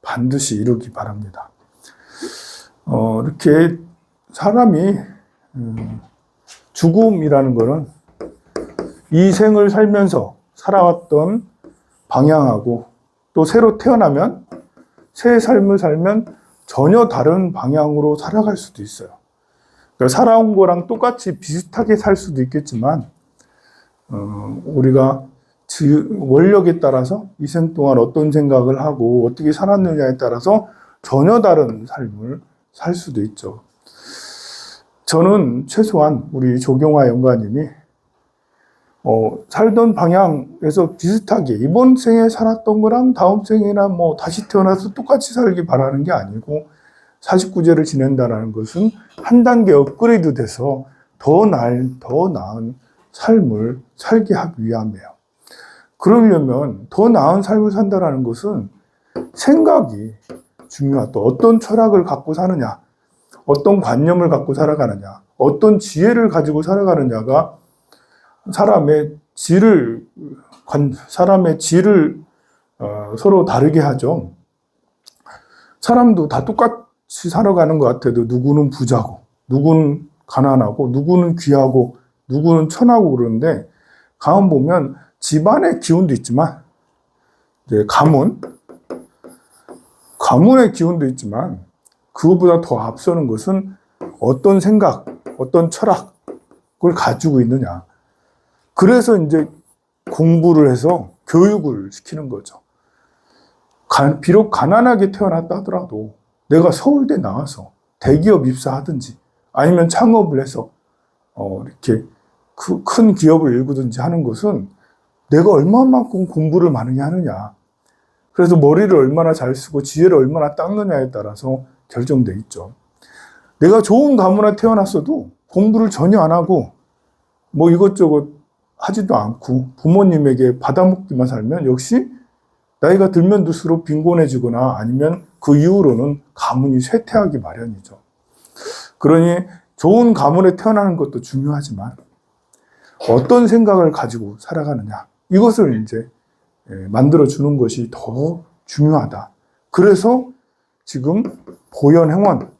반드시 이루기 바랍니다. 이렇게 사람이 죽음이라는 거는 이 생을 살면서 살아왔던 방향하고 또 새로 태어나면 새 삶을 살면 전혀 다른 방향으로 살아갈 수도 있어요. 그러니까 살아온 거랑 똑같이 비슷하게 살 수도 있겠지만 우리가 원력에 따라서 이 생 동안 어떤 생각을 하고 어떻게 살았느냐에 따라서 전혀 다른 삶을 살 수도 있죠. 저는 최소한 우리 조경화 연가님이 살던 방향에서 비슷하게 이번 생에 살았던 거랑 다음 생이나 뭐 다시 태어나서 똑같이 살기 바라는 게 아니고 49제를 지낸다는 것은 한 단계 업그레이드 돼서 더 나은 삶을 살게 하기 위함이에요. 그러려면 더 나은 삶을 산다는 것은 생각이 중요하다. 어떤 철학을 갖고 사느냐, 어떤 관념을 갖고 살아가느냐, 어떤 지혜를 가지고 살아가느냐가 사람의 질을 서로 다르게 하죠. 사람도 다 똑같이 살아가는 것 같아도 누구는 부자고, 누구는 가난하고, 누구는 귀하고, 누구는 천하고 그러는데 가만 보면 집안의 기운도 있지만 이제 가문의 기운도 있지만 그것보다 더 앞서는 것은 어떤 생각, 어떤 철학을 가지고 있느냐. 그래서 이제 공부를 해서 교육을 시키는 거죠. 비록 가난하게 태어났다 하더라도 내가 서울대 나와서 대기업 입사하든지 아니면 창업을 해서 이렇게 큰 기업을 일구든지 하는 것은 내가 얼마만큼 공부를 많이 하느냐. 그래서 머리를 얼마나 잘 쓰고 지혜를 얼마나 닦느냐에 따라서 결정돼 있죠. 내가 좋은 가문에 태어났어도 공부를 전혀 안 하고 뭐 이것저것 하지도 않고 부모님에게 받아먹기만 살면 역시 나이가 들면 들수록 빈곤해지거나 아니면 그 이후로는 가문이 쇠퇴하기 마련이죠. 그러니 좋은 가문에 태어나는 것도 중요하지만 어떤 생각을 가지고 살아가느냐 이것을 이제 만들어주는 것이 더 중요하다. 그래서 지금 보현행원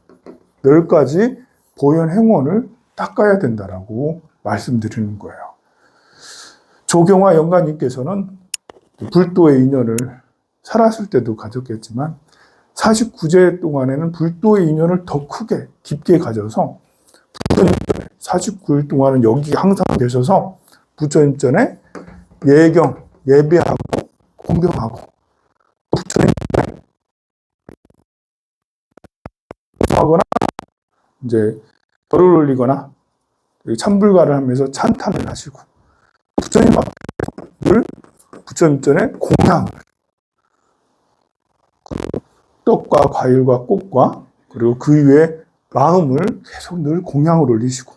10가지 보현행원을 닦아야 된다라고 말씀드리는 거예요. 조경화 연가님께서는 불도의 인연을 살았을 때도 가졌겠지만 49제 동안에는 불도의 인연을 더 크게 깊게 가져서 부처님 전에 49일 동안은 여기 항상 계셔서 부처님 전에 예배하고 공경하고 부처님 하거나 이제 절을 올리거나 참불가를 하면서 찬탄을 하시고 부처님 앞에 늘 부처님 전에 공양을 떡과 과일과 꽃과 그리고 그 위에 마음을 계속 늘 공양을 올리시고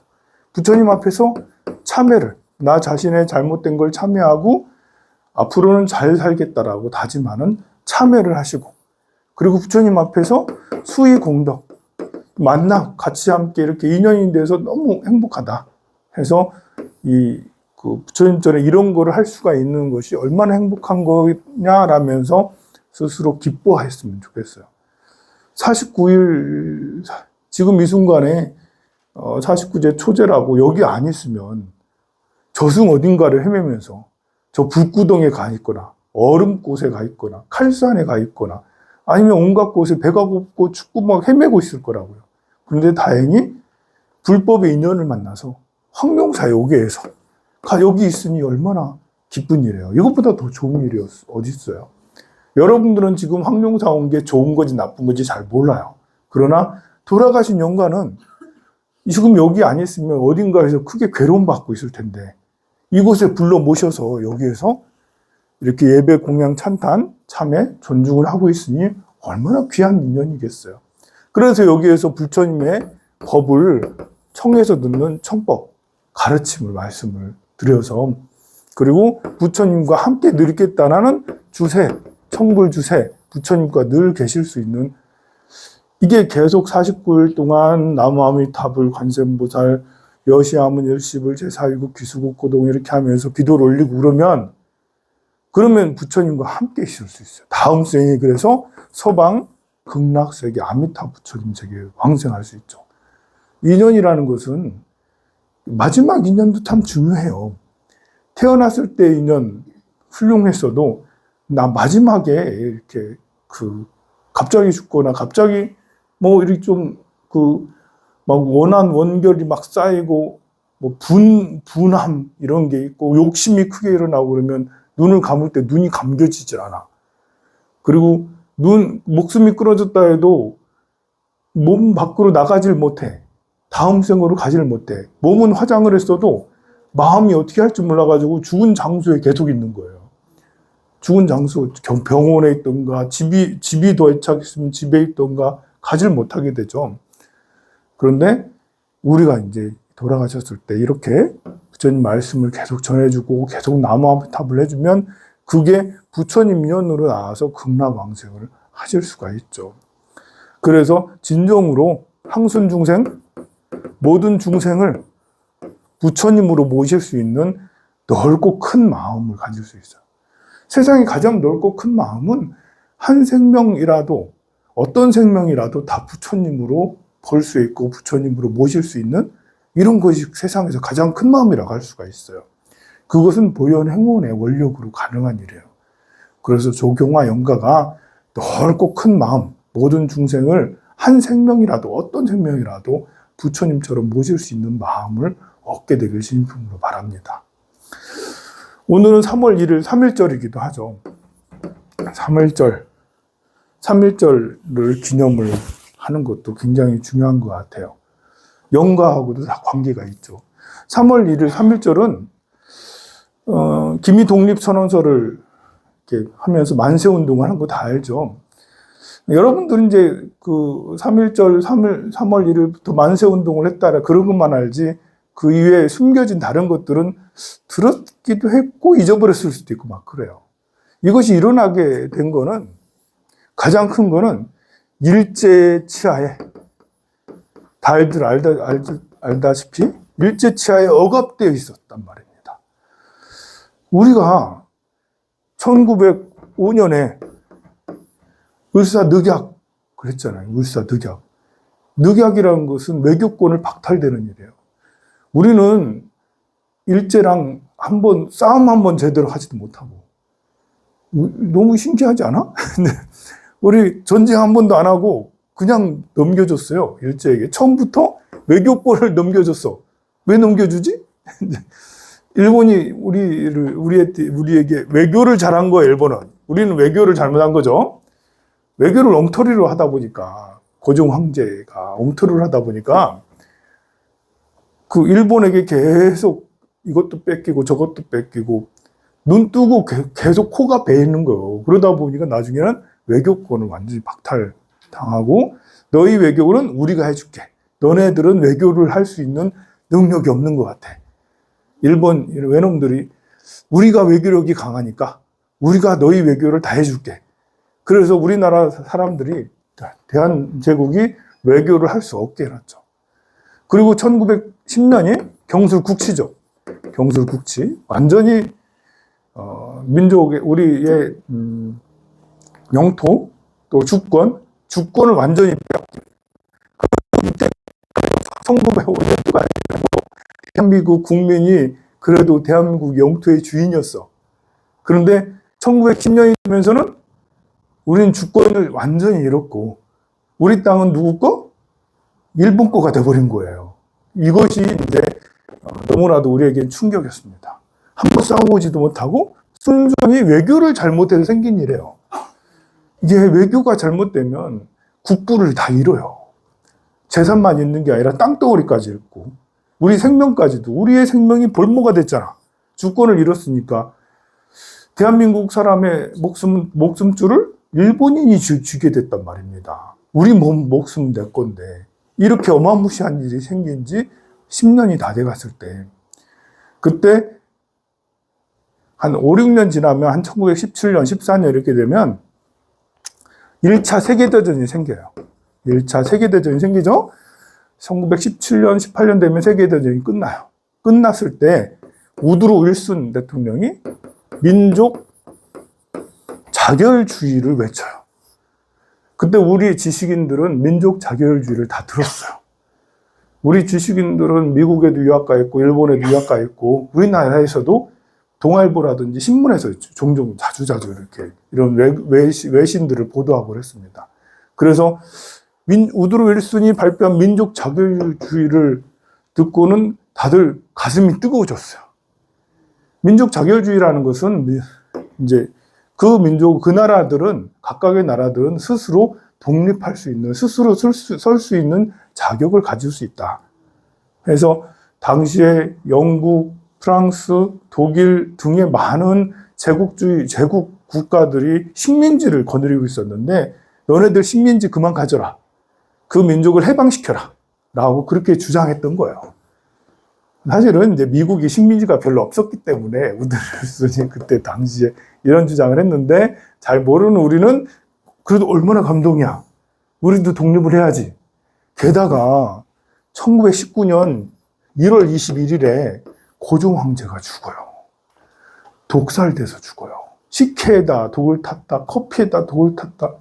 부처님 앞에서 참회를 나 자신의 잘못된 걸 참회하고 앞으로는 잘 살겠다라고 다짐하는 참회를 하시고 그리고 부처님 앞에서 수의 공덕 만나 같이 함께 이렇게 인연이 돼서 너무 행복하다 해서 부처님 전에 이런 거를 할 수가 있는 것이 얼마나 행복한 거냐라면서 스스로 기뻐했으면 좋겠어요. 49일 지금 이 순간에 49제 초제라고 여기 안 있으면 저승 어딘가를 헤매면서 저 불구덩이에 가 있거나 얼음꽃에 가 있거나 칼산에 가 있거나 아니면 온갖 곳에 배가 고프고 춥고 막 헤매고 있을 거라고요. 그런데 다행히 불법의 인연을 만나서 황룡사요계에서 여기 있으니 얼마나 기쁜 일이에요. 이것보다 더 좋은 일이 어디 있어요. 여러분들은 지금 황룡사 온 게 좋은 건지 나쁜 건지 잘 몰라요. 그러나 돌아가신 영가는 지금 여기 안 있으면 어딘가에서 크게 괴로움받고 있을 텐데 이곳에 불러 모셔서 여기에서 이렇게 예배, 공양, 찬탄, 참회, 존중을 하고 있으니 얼마나 귀한 인연이겠어요. 그래서 여기에서 부처님의 법을 청해서 듣는 청법, 가르침을 말씀을 드려서 그리고 부처님과 함께 늘 있겠다라는 주세, 청불주세, 부처님과 늘 계실 수 있는 이게 계속 49일 동안 나무아미타불, 관세음보살, 여시아문 일십을 제사위국 귀수국 고동 이렇게 하면서 기도를 올리고 그러면 그러면 부처님과 함께 있을 수 있어요. 다음 생에 그래서 서방 극락세계 아미타 부처님 세계에 왕생할 수 있죠. 인연이라는 것은 마지막 인연도 참 중요해요. 태어났을 때 인연 훌륭했어도 나 마지막에 이렇게 갑자기 죽거나 갑자기 뭐 이렇게 좀 막 원결이 막 쌓이고 뭐 분함 이런 게 있고 욕심이 크게 일어나고 그러면 눈을 감을 때 눈이 감겨지질 않아. 그리고 목숨이 끊어졌다 해도 몸 밖으로 나가질 못해. 다음 생으로 가지를 못해. 몸은 화장을 했어도 마음이 어떻게 할지 몰라가지고 죽은 장소에 계속 있는 거예요. 죽은 장소, 병원에 있던가, 집이 더 애착 있으면 집에 있던가, 가지를 못하게 되죠. 그런데 우리가 이제 돌아가셨을 때 이렇게 부처님 말씀을 계속 전해주고 계속 나무아미탑을 해주면 그게 부처님 인연으로 나와서 극락왕생을 하실 수가 있죠. 그래서 진정으로 항순 중생, 모든 중생을 부처님으로 모실 수 있는 넓고 큰 마음을 가질 수 있어요. 세상에 가장 넓고 큰 마음은 한 생명이라도, 어떤 생명이라도 다 부처님으로 볼 수 있고 부처님으로 모실 수 있는 이런 것이 세상에서 가장 큰 마음이라고 할 수가 있어요. 그것은 보현행원의 원력으로 가능한 일이에요. 그래서 조경화 영가가 넓고 큰 마음, 모든 중생을 한 생명이라도, 어떤 생명이라도 부처님처럼 모실 수 있는 마음을 얻게 되길 진심으로 바랍니다. 오늘은 3월 1일 3.1절이기도 하죠. 3.1절을 기념을 하는 것도 굉장히 중요한 것 같아요. 영가하고도 다 관계가 있죠. 3월 1일 3.1절은 기미독립선언서를 이렇게 하면서 만세운동을 한 거 다 알죠. 여러분들은 이제 3.1절, 3월 1일부터 만세운동을 했다라 그런 것만 알지 그 이외에 숨겨진 다른 것들은 들었기도 했고 잊어버렸을 수도 있고 막 그래요. 이것이 일어나게 된 거는 가장 큰 거는 일제 치하에 다들 알다시피 일제 치하에 억압되어 있었단 말입니다. 우리가 1905년에 을사늑약 그랬잖아요. 을사늑약. 늑약이라는 것은 외교권을 박탈되는 일이에요. 우리는 일제랑 싸움 한 번 제대로 하지도 못하고 너무 신기하지 않아? 우리 전쟁 한 번도 안 하고 그냥 넘겨줬어요. 일제에게. 처음부터 외교권을 넘겨줬어. 왜 넘겨주지? 일본이 우리에게 외교를 잘한 거예요, 일본은. 우리는 외교를 잘못한 거죠. 외교를 엉터리로 하다 보니까, 고종 황제가 엉터리를 하다 보니까, 그 일본에게 계속 이것도 뺏기고 저것도 뺏기고, 눈 뜨고 계속 코가 베이는 거예요. 그러다 보니까 나중에는 외교권을 완전히 박탈당하고, 너희 외교는 우리가 해줄게. 너네들은 외교를 할 수 있는 능력이 없는 것 같아. 일본 외놈들이 우리가 외교력이 강하니까 우리가 너희 외교를 다 해줄게. 그래서 우리나라 사람들이 대한제국이 외교를 할 수 없게 해놨죠. 그리고 1910년이 경술국치죠. 경술국치. 완전히 우리의 영토 또 주권을 완전히 빼앗긴. 그때 1905년도가 아니고 대한민국 국민이 그래도 대한민국 영토의 주인이었어. 그런데 1910년이 되면서는 우리는 주권을 완전히 잃었고 우리 땅은 누구 거? 일본 거가 돼버린 거예요. 이것이 이제 너무나도 우리에게 충격이었습니다. 한번 싸워보지도 못하고 순전히 외교를 잘못해서 생긴 일이에요. 이게 외교가 잘못되면 국부를 다 잃어요. 재산만 잃는 게 아니라 땅덩어리까지 잃고 우리 생명까지도 우리의 생명이 볼모가 됐잖아. 주권을 잃었으니까 대한민국 사람의 목숨줄을 일본인이 쥐게 됐단 말입니다. 우리 목숨은 내 건데 이렇게 어마무시한 일이 생긴 지 10년이 다 돼갔을 때 그때 한 5, 6년 지나면 한 1917년, 14년 이렇게 되면 1차 세계대전이 생겨요. 1차 세계대전이 생기죠? 1917년, 18년 되면 세계대전이 끝나요. 끝났을 때 우드로 윌슨 대통령이 민족 자결주의를 외쳐요. 그때 우리 지식인들은 민족 자결주의를 다 들었어요. 우리 지식인들은 미국에도 유학 가 있고 일본에도 유학 가 있고 우리나라에서도 동아일보라든지 신문에서 종종 자주자주 이렇게 이런 외신들을 보도하고 그랬습니다. 그래서 우드로 윌슨이 발표한 민족 자결주의를 듣고는 다들 가슴이 뜨거워졌어요. 민족 자결주의라는 것은 이제 그 민족, 그 나라들은, 각각의 나라들은 스스로 독립할 수 있는, 스스로 설 수 있는 자격을 가질 수 있다. 그래서 당시에 영국, 프랑스, 독일 등의 많은 제국 국가들이 식민지를 거느리고 있었는데, 너네들 식민지 그만 가져라. 그 민족을 해방시켜라. 라고 그렇게 주장했던 거예요. 사실은 이제 미국이 식민지가 별로 없었기 때문에 우드로 윌슨이 그때 당시에 이런 주장을 했는데 잘 모르는 우리는 그래도 얼마나 감동이야. 우리도 독립을 해야지. 게다가 1919년 1월 21일에 고종 황제가 죽어요. 독살돼서 죽어요. 식혜에다 독을 탔다. 커피에다 독을 탔다.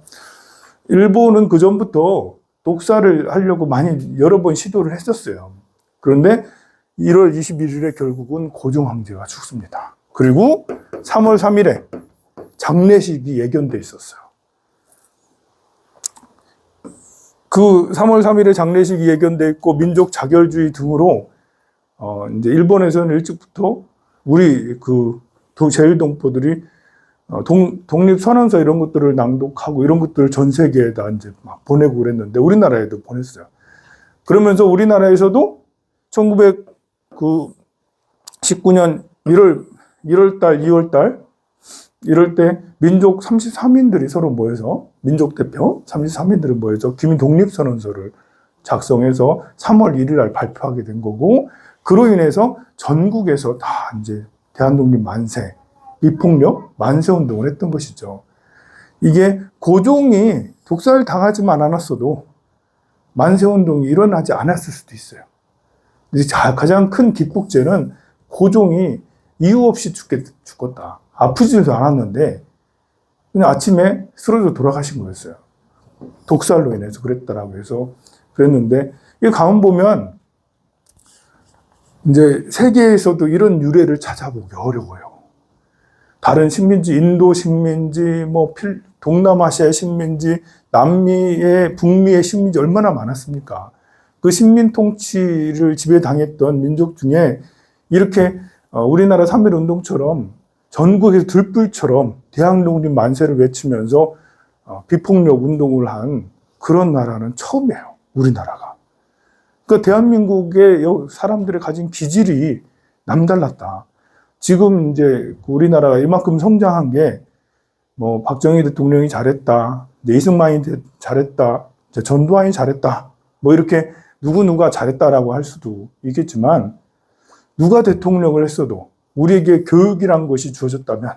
일본은 그 전부터 독살을 하려고 많이 여러 번 시도를 했었어요. 그런데 1월 21일에 결국은 고종 황제가 죽습니다. 그리고 3월 3일에 장례식이 예견돼 있었어요. 그 3월 3일에 장례식이 예견돼 있고 민족 자결주의 등으로 이제 일본에서는 일찍부터 우리 그 제일동포들이 독립선언서 이런 것들을 낭독하고 이런 것들을 전 세계에다 이제 막 보내고 그랬는데 우리나라에도 보냈어요. 그러면서 우리나라에서도 1919년 1월달, 2월달 이럴 때 민족 33인들이 서로 모여서 민족 대표 33인들이 모여서 기민 독립선언서를 작성해서 3월 1일 날 발표하게 된 거고 그로 인해서 전국에서 다 이제 대한독립 만세, 비폭력 만세 운동을 했던 것이죠. 이게 고종이 독살 당하지만 않았어도 만세 운동이 일어나지 않았을 수도 있어요. 가장 큰 기폭제는 고종이 이유 없이 죽었다. 아프지도 않았는데 그냥 아침에 쓰러져 돌아가신 거였어요. 독살로 인해서 그랬다라고 해서 그랬는데 이 가만 보면 이제 세계에서도 이런 유래를 찾아보기 어려워요. 다른 식민지, 인도 식민지, 뭐 동남아시아의 식민지, 남미의 북미의 식민지 얼마나 많았습니까? 그 식민 통치를 지배당했던 민족 중에 이렇게 우리나라 3.1운동처럼 전국에서 들불처럼 대한독립 만세를 외치면서 비폭력 운동을 한 그런 나라는 처음이에요. 우리나라가. 그러니까 대한민국의 사람들이 가진 기질이 남달랐다. 지금 이제 우리나라가 이만큼 성장한 게 뭐 박정희 대통령이 잘했다, 이승만이 잘했다, 전두환이 잘했다, 뭐 이렇게 누구누가 잘했다라고 할 수도 있겠지만 누가 대통령을 했어도 우리에게 교육이란 것이 주어졌다면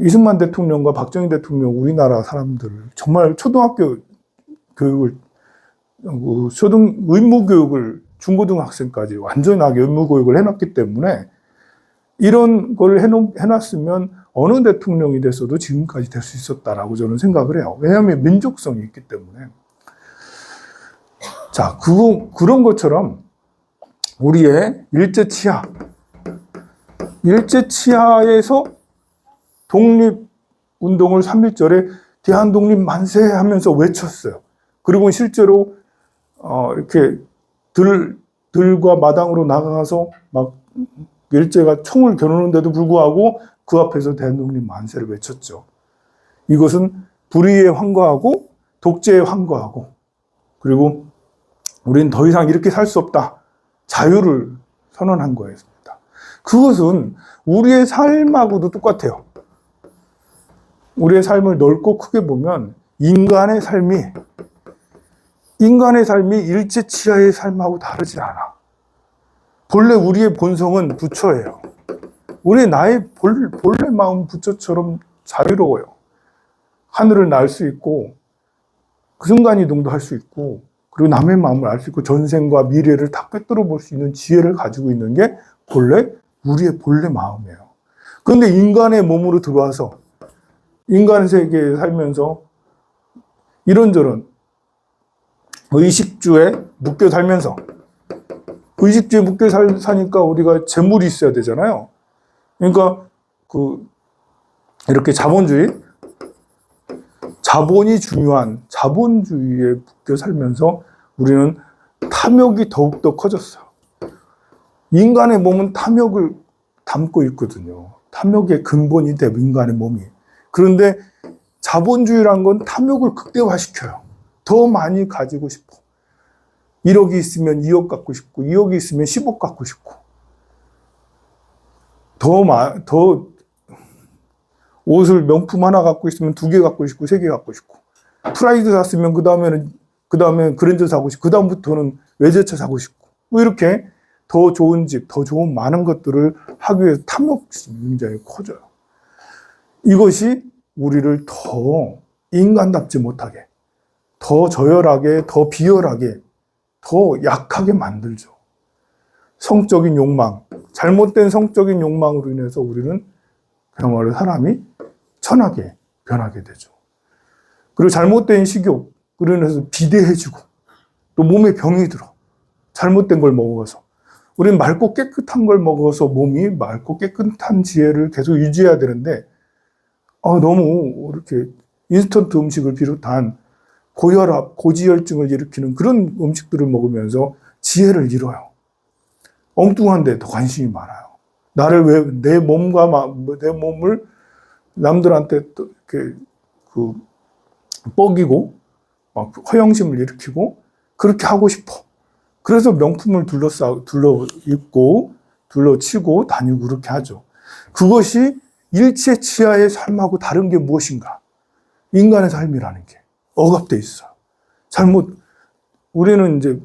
이승만 대통령과 박정희 대통령 우리나라 사람들 정말 초등학교 교육을 의무교육을 중고등학생까지 완전하게 의무교육을 해놨기 때문에 이런 걸 해놨으면 어느 대통령이 됐어도 지금까지 될 수 있었다라고 저는 생각을 해요. 왜냐하면 민족성이 있기 때문에. 자, 그런 것처럼 우리의 일제치하에서 독립운동을 3.1절에 대한독립 만세 하면서 외쳤어요. 그리고 실제로 이렇게 들과 마당으로 나가서 막 일제가 총을 겨누는데도 불구하고 그 앞에서 대한독립 만세를 외쳤죠. 이것은 불의에 환거하고 독재에 환거하고 그리고 우리는 더 이상 이렇게 살 수 없다. 자유를 선언한 거였습니다. 그것은 우리의 삶하고도 똑같아요. 우리의 삶을 넓고 크게 보면 인간의 삶이 일제치하의 삶하고 다르지 않아. 본래 우리의 본성은 부처예요. 나의 본래 마음 부처처럼 자유로워요. 하늘을 날 수 있고 그 순간이동도 할 수 있고 그리고 남의 마음을 알 수 있고 전생과 미래를 다 꿰뚫어 볼 수 있는 지혜를 가지고 있는 게 우리의 본래 마음이에요. 그런데 인간의 몸으로 들어와서 인간 세계에 살면서 이런저런 의식주에 묶여 살면서, 의식주에 묶여 사니까 우리가 재물이 있어야 되잖아요. 그러니까 이렇게 자본이 중요한 자본주의에 묶여 살면서 우리는 탐욕이 더욱더 커졌어요. 인간의 몸은 탐욕을 담고 있거든요. 탐욕의 근본이 돼, 인간의 몸이. 그런데 자본주의란 건 탐욕을 극대화시켜요. 더 많이 가지고 싶어. 1억이 있으면 2억 갖고 싶고, 2억이 있으면 10억 갖고 싶고, 더 옷을 명품 하나 갖고 있으면 2개 갖고 싶고, 3개 갖고 싶고, 프라이드 샀으면 그 다음에 그랜저 사고 싶고, 그 다음부터는 외제차 사고 싶고, 뭐 이렇게 더 좋은 집, 더 좋은 많은 것들을 하기 위해서 탐욕심이 굉장히 커져요. 이것이 우리를 더 인간답지 못하게, 더 저열하게, 더 비열하게, 더 약하게 만들죠. 성적인 욕망, 잘못된 성적인 욕망으로 인해서 우리는 그야말로 사람이 천하게 변하게 되죠. 그리고 잘못된 식욕, 그러면서 비대해지고, 또 몸에 병이 들어. 잘못된 걸 먹어서. 우리는 맑고 깨끗한 걸 먹어서 몸이 맑고 깨끗한 지혜를 계속 유지해야 되는데, 너무 이렇게 인스턴트 음식을 비롯한 고혈압, 고지혈증을 일으키는 그런 음식들을 먹으면서 지혜를 잃어요. 엉뚱한 데 더 관심이 많아요. 내 몸을 남들한테 또 이렇게 뻐기고, 막 허영심을 일으키고, 그렇게 하고 싶어. 그래서 명품을 둘러 입고, 둘러치고 다니고 그렇게 하죠. 그것이 일체치하의 삶하고 다른 게 무엇인가? 인간의 삶이라는 게 억압돼 있어요. 우리는 이제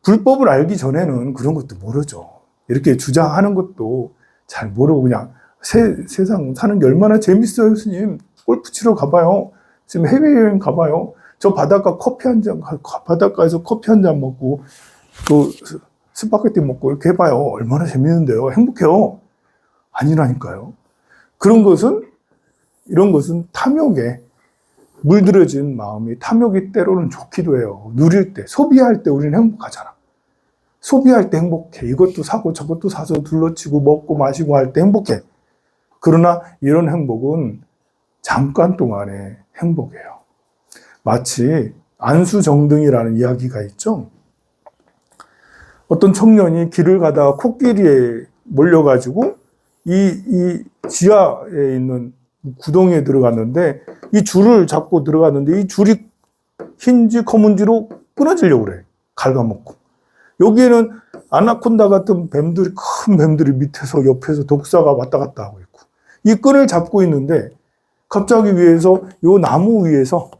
불법을 알기 전에는 그런 것도 모르죠. 이렇게 주장하는 것도 잘 모르고 그냥 세상 사는 게 얼마나 재밌어요, 스님. 골프 치러 가봐요. 지금 해외여행 가봐요. 저 바닷가에서 커피 한 잔 먹고, 또 스파게티 먹고 이렇게 해봐요. 얼마나 재밌는데요. 행복해요. 아니라니까요. 이런 것은 탐욕에 물들여진 마음이, 탐욕이 때로는 좋기도 해요. 누릴 때, 소비할 때 우리는 행복하잖아. 소비할 때 행복해. 이것도 사고 저것도 사서 둘러치고 먹고 마시고 할 때 행복해. 그러나 이런 행복은 잠깐 동안의 행복이에요. 마치 안수정등이라는 이야기가 있죠. 어떤 청년이 길을 가다가 코끼리에 몰려가지고 이 지하에 있는 구덩이에 들어갔는데, 이 줄을 잡고 들어갔는데 이 줄이 흰지 검은지로 끊어지려고 그래. 갉아먹고. 여기에는 아나콘다 같은 큰 뱀들이 밑에서 옆에서 독사가 왔다 갔다 하고 있고, 이 끈을 잡고 있는데 갑자기 요 나무 위에서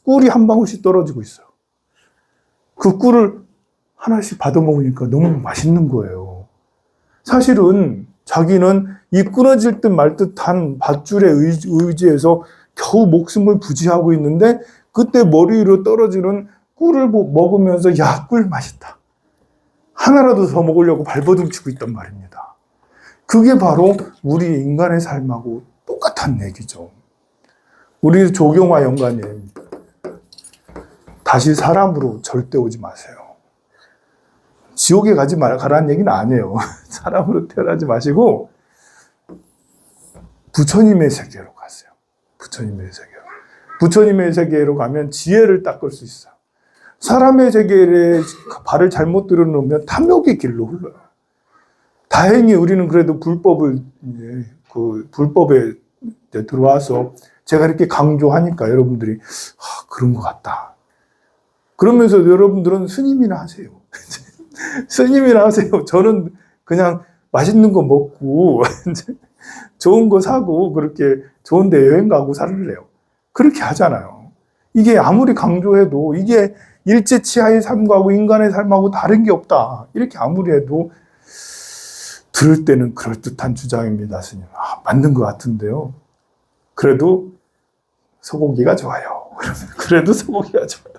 꿀이 한 방울씩 떨어지고 있어요. 그 꿀을 하나씩 받아 먹으니까 너무 맛있는 거예요. 사실은 자기는 이 끊어질 듯 말 듯한 밧줄에 의지해서 겨우 목숨을 부지하고 있는데, 그때 머리 위로 떨어지는 꿀을 먹으면서, 야, 꿀 맛있다. 하나라도 더 먹으려고 발버둥치고 있단 말입니다. 그게 바로 우리 인간의 삶하고 똑같은 얘기죠. 우리 조경화 연가님, 다시 사람으로 절대 오지 마세요. 지옥에 가라는 얘기는 아니에요. 사람으로 태어나지 마시고 부처님의 세계로 가세요. 부처님의 세계로 가면 지혜를 닦을 수 있어요. 사람의 세계에 발을 잘못 들여놓으면 탐욕의 길로 흘러요. 다행히 우리는 그래도 불법에 들어와서 제가 이렇게 강조하니까 여러분들이 그런 것 같다. 그러면서 여러분들은 스님이나 하세요. 스님이나 하세요. 저는 그냥 맛있는 거 먹고 좋은 거 사고 그렇게 좋은 데 여행 가고 살래요. 그렇게 하잖아요. 이게 아무리 강조해도 이게 일제치하의 삶하고 인간의 삶하고 다른 게 없다. 이렇게 아무리 해도 들을 때는 그럴듯한 주장입니다, 스님. 맞는 것 같은데요. 그래도 소고기가 좋아요. 그래도 소고기가 좋아요.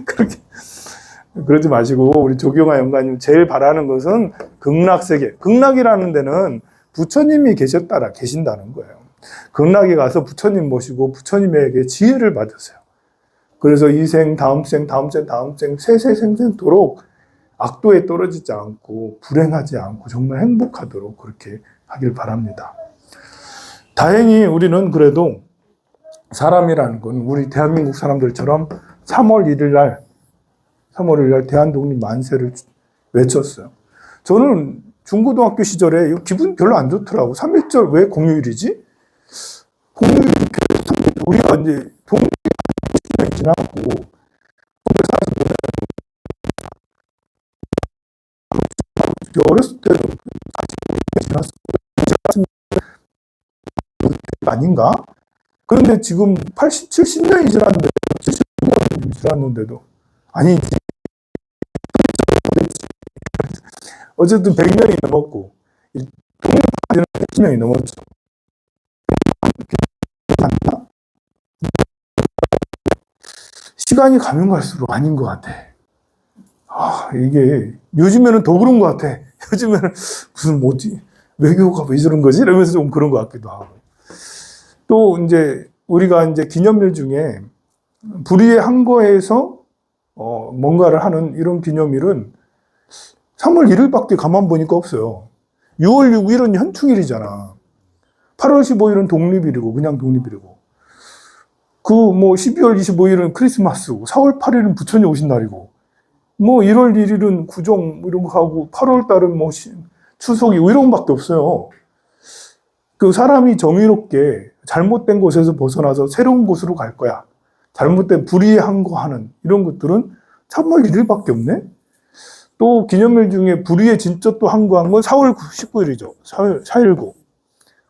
그렇게 그러지 마시고, 우리 조경화 연가님 제일 바라는 것은 극락세계. 극락이라는 데는 부처님이 계신다는 거예요. 극락에 가서 부처님 모시고 부처님에게 지혜를 받으세요. 그래서 이 생, 다음 생, 다음 생, 다음 생, 세세생생토록 악도에 떨어지지 않고 불행하지 않고 정말 행복하도록 그렇게 하길 바랍니다. 다행히 우리는 그래도 사람이라는 건 우리 대한민국 사람들처럼 3월 1일 날 대한독립 만세를 외쳤어요. 저는 중고등학교 시절에 기분 별로 안 좋더라고. 3.1절 왜 공휴일이지? 공휴일 우리가 이제 독립이 지났고 어렸을 때는 지났을 아닌가? 그런데 지금 80, 70년이 지났는데 70년이 지났는데도 아니지. 어쨌든 100년이 넘었고 독립까지는 100년이 넘었죠. 시간이 가면 갈수록 아닌 것 같아. 이게 요즘에는 더 그런 것 같아. 요즘에는 무슨 뭐지 외교가 왜 저런 거지? 이러면서 좀 그런 것 같기도 하고. 또 이제 우리가 이제 기념일 중에 불의의 항거에서 뭔가를 하는 이런 기념일은 3월 1일밖에 가만 보니까 없어요. 6월 6일은 현충일이잖아. 8월 15일은 독립일이고 그냥 독립일이고. 그 뭐 12월 25일은 크리스마스고 4월 8일은 부처님 오신 날이고 뭐 1월 1일은 구정 이런 거 하고 8월 달은 뭐 추석이고 이런 것밖에 없어요. 그 사람이 정의롭게 잘못된 곳에서 벗어나서 새로운 곳으로 갈 거야. 잘못된 불의의 항거하는 이런 것들은 3월 1일밖에 없네. 또 기념일 중에 불의의 진짜 또 항거한 건 4월 19일이죠. 4.19.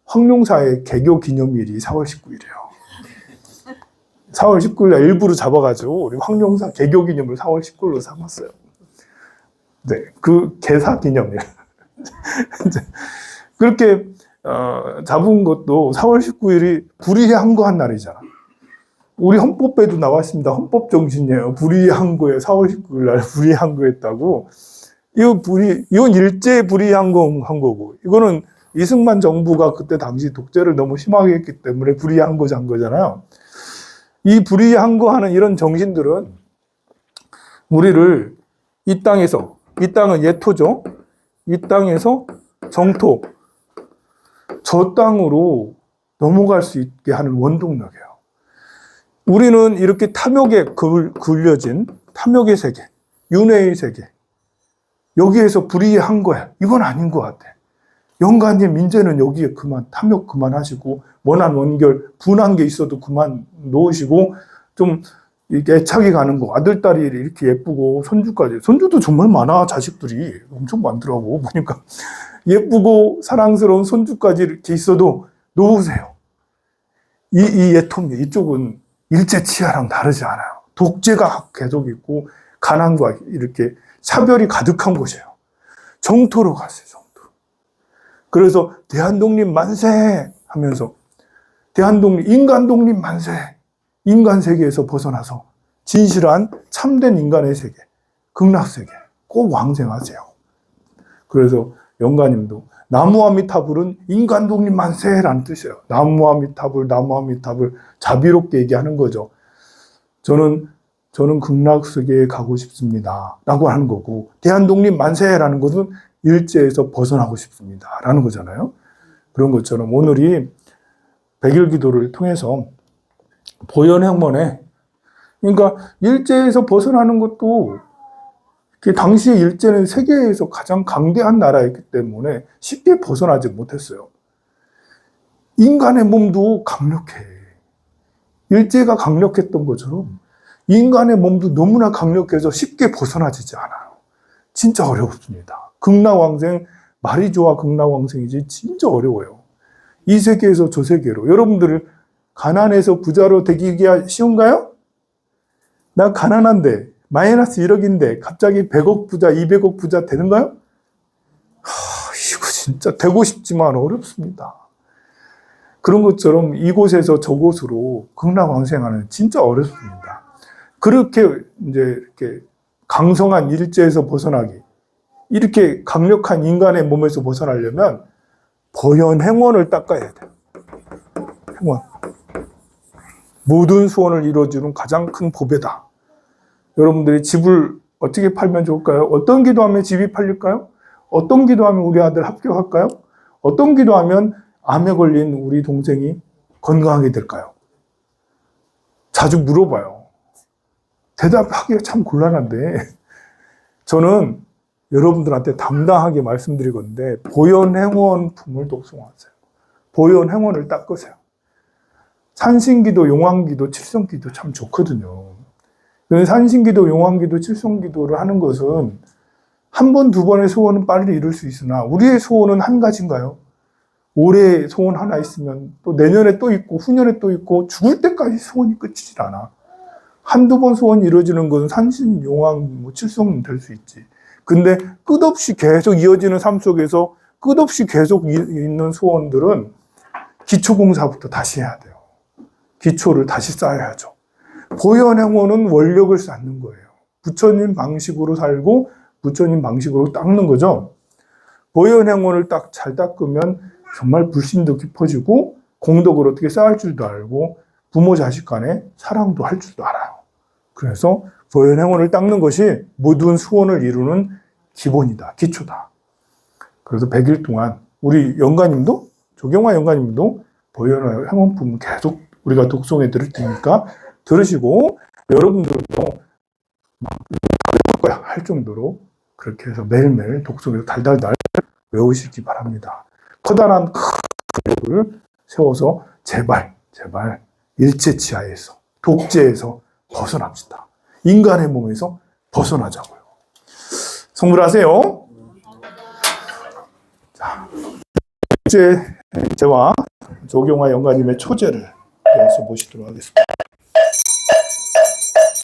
황룡사의 개교 기념일이 4월 19일이에요. 4월 19일에 일부러 잡아가지고 우리 황룡사 개교 기념일 4월 19일로 삼았어요. 네, 그 개사 기념일. 그렇게 잡은 것도 4월 19일이 불의의 항거한 날이잖아. 우리 헌법에도 나와 있습니다. 헌법 정신이에요. 불의의 항거에 4월 19일 날 불의의 항거했다고. 이건 일제 불의의 한 거고. 이거는 이승만 정부가 그때 당시 독재를 너무 심하게 했기 때문에 불의의 항거한 거잖아요. 이 불의의 항거하는 이런 정신들은 우리를 이 땅에서, 이 땅은 예토죠. 이 땅에서 정토, 저 땅으로 넘어갈 수 있게 하는 원동력이에요. 우리는 이렇게 탐욕에 굴려진 탐욕의 세계, 윤회의 세계, 여기에서 불의의 항거야. 이건 아닌 것 같아. 영가님 이제는 여기에 그만 탐욕 그만하시고 원한 원결 분한 게 있어도 그만 놓으시고 좀 이렇게 애착이 가는 거. 아들 딸이 이렇게 예쁘고 손주까지. 손주도 정말 많아. 자식들이 엄청 많더라고 보니까. 예쁘고 사랑스러운 손주까지 이렇게 있어도 놓으세요. 이 예통력 이쪽은 일제 치하랑 다르지 않아요. 독재가 계속 있고 가난과 이렇게 차별이 가득한 곳이에요. 정토로 가세요. 정토로. 그래서 대한독립 만세 하면서 대한독립, 인간독립 만세. 인간 세계에서 벗어나서 진실한 참된 인간의 세계, 극락세계 꼭 왕생하세요. 그래서 영가님도 나무아미타불은 인간독립 만세라는 뜻이에요. 나무아미타불 자비롭게 얘기하는 거죠. 저는 극락세계에 가고 싶습니다 라고 하는 거고, 대한독립 만세라는 것은 일제에서 벗어나고 싶습니다 라는 거잖아요. 그런 것처럼 오늘이 백일기도를 통해서 보현행문에, 그러니까 일제에서 벗어나는 것도 당시에 일제는 세계에서 가장 강대한 나라였기 때문에 쉽게 벗어나지 못했어요. 인간의 몸도 강력해. 일제가 강력했던 것처럼 인간의 몸도 너무나 강력해서 쉽게 벗어나지지 않아요. 진짜 어렵습니다. 극락왕생, 말이 좋아 극락왕생이지 진짜 어려워요. 이 세계에서 저 세계로. 여러분들 가난해서 부자로 되기가 쉬운가요? 나 가난한데 마이너스 1억인데 갑자기 100억 부자, 200억 부자 되는가요? 이거 진짜 되고 싶지만 어렵습니다. 그런 것처럼 이곳에서 저곳으로 극락왕생하는 진짜 어렵습니다. 그렇게 이제 이렇게 강성한 일제에서 벗어나기, 이렇게 강력한 인간의 몸에서 벗어나려면 보현행원을 닦아야 돼요. 행원. 모든 소원을 이루어주는 가장 큰 보배다. 여러분들이 집을 어떻게 팔면 좋을까요? 어떤 기도하면 집이 팔릴까요? 어떤 기도하면 우리 아들 합격할까요? 어떤 기도하면 암에 걸린 우리 동생이 건강하게 될까요? 자주 물어봐요. 대답하기가 참 곤란한데 저는 여러분들한테 당당하게 말씀드리건데 보현행원품을 독송하세요. 보현행원을 닦으세요. 산신기도, 용왕기도, 칠성기도 참 좋거든요. 산신기도, 용왕기도, 칠성기도를 하는 것은 한 번, 두 번의 소원은 빨리 이룰 수 있으나 우리의 소원은 한 가지인가요? 올해 소원 하나 있으면 또 내년에 또 있고 후년에 또 있고 죽을 때까지 소원이 끝이질 않아. 한두 번 소원이 이루어지는 것은 산신, 용왕, 칠성은 될 수 있지. 근데 끝없이 계속 이어지는 삶 속에서 끝없이 계속 있는 소원들은 기초공사부터 다시 해야 돼요. 기초를 다시 쌓아야죠. 보현행원은 원력을 쌓는 거예요. 부처님 방식으로 살고 부처님 방식으로 닦는 거죠. 보현행원을 딱 잘 닦으면 정말 불신도 깊어지고 공덕을 어떻게 쌓을 줄도 알고 부모 자식 간에 사랑도 할 줄도 알아요. 그래서 보현행원을 닦는 것이 모든 소원을 이루는 기본이다. 기초다. 그래서 100일 동안 우리 영가님도 조경화 영가님도 보현행원품 계속 우리가 독송해 드릴 테니까 들으시고 여러분들도 할 정도로 그렇게 해서 매일매일 독송해서 달달달 외우시기 바랍니다. 커다란 을 세워서 제발 일제치하에서 독재에서 벗어납시다. 인간의 몸에서 벗어나자고요. 성불하세요. 자, 제와 조경화 영가님의 초제를 이어서 모시도록 하겠습니다.